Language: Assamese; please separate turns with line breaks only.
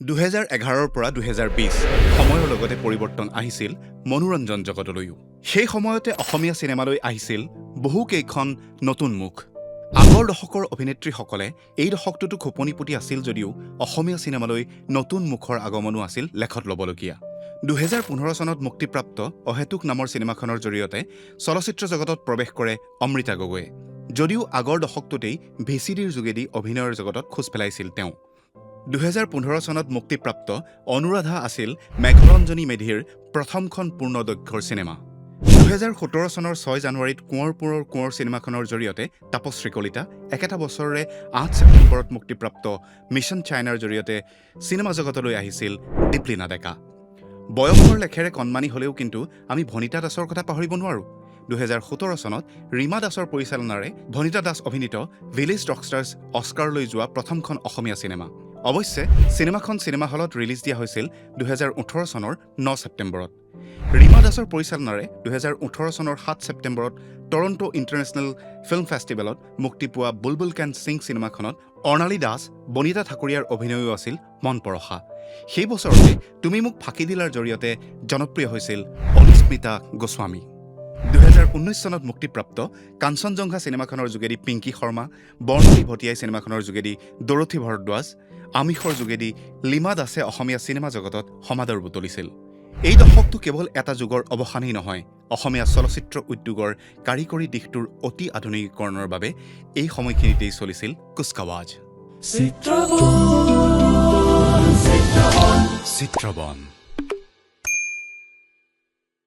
2011 পৰা 2020 সময়ৰ লগতে পৰিৱৰ্তন আহিছিল মনোৰঞ্জন জগতলৈও। সেই সময়তে অসমীয়া চিনেমালৈ আহিছিল বহু কেইখন নতুন মুখ। আগৰ দশকৰ অভিনেত্ৰীসকলে এই দশকটোতো খোপনি পুতি আছিল যদিও অসমীয়া চিনেমালৈ নতুন মুখৰ আগমনো আছিল লেখত ল'বলগীয়া। 2015 চনত মুক্তিপ্ৰাপ্ত অহেতুক নামৰ চিনেমাখনৰ জৰিয়তে চলচ্চিত্ৰ জগতত প্ৰৱেশ কৰে অমৃতা গগৈয়ে। যদিও আগৰ দশকটোতেই ভিচিডিৰ যোগেদি অভিনয়ৰ জগতত খোজ পেলাইছিল তেওঁ। 2015 চনত মুক্তিপ্ৰাপ্ত অনুৰাধা আছিল মেঘৰঞ্জনী মেধিৰ প্ৰথমখন পূৰ্ণদৈৰ্ঘ্যৰ চিনেমা। 2017 চনৰ 6 জানুৱাৰীত কোঁৱৰপুৰৰ কোঁৱৰ চিনেমাখনৰ জৰিয়তে তাপশ্ৰী কলিতা, একেটা বছৰৰে 8 ছেপ্টেম্বৰত মুক্তিপ্ৰাপ্ত মিছন চাইনাৰ জৰিয়তে চিনেমা জগতলৈ আহিছিল দীপলিনা ডেকা। বয়সৰ লেখেৰে কণমানি হ'লেও কিন্তু আমি ভনিতা দাসৰ কথা পাহৰিব নোৱাৰোঁ। 2017 চনত ৰীমা দাসৰ পৰিচালনাৰে ভনিতা দাস অভিনীত ভিলেজ ৰকষ্টাৰ্ছ অস্কাৰলৈ যোৱা প্ৰথমখন অসমীয়া চিনেমা। অৱশ্যে চিনেমাখন চিনেমা হলত ৰিলিজ দিয়া হৈছিল 2018 চনৰ 9 ছেপ্টেম্বৰত। ৰীমা দাসৰ পৰিচালনাৰে 2018 চনৰ 7 ছেপ্টেম্বৰত টৰণ্টো ইণ্টাৰনেশ্যনেল ফিল্ম ফেষ্টিভেলত মুক্তি পোৱা বুলবুল কেন সিং চিনেমাখনত অৰ্ণালী দাস, বনিতা ঠাকুৰীয়াৰ অভিনয়ো আছিল মন পৰশা। সেই বছৰতে তুমি মোক ফাঁকি দিলাৰ জৰিয়তে জনপ্ৰিয় হৈছিল অনুস্মিতা গোস্বামী। 2019 চনত মুক্তিপ্ৰাপ্ত কাঞ্চনজংঘা চিনেমাখনৰ যোগেদি পিংকী শৰ্মা, বৰ্ণালী ভটিয়াই চিনেমাখনৰ যোগেদি দৰথী ভৰদ্বাজ, আমিষৰ যোগেদি লিমা দাসে অসমীয়া চিনেমা জগতত সমাদৰ বুটলিছিল। এই দশকটো কেৱল এটা যুগৰ অৱসানেই নহয়, অসমীয়া চলচ্চিত্ৰ উদ্যোগৰ কাৰিকৰী দিশটোৰ অতি আধুনিকীকৰণৰ বাবে এই সময়খিনিতেই চলিছিল কুচকাৱাজ। চিত্ৰবন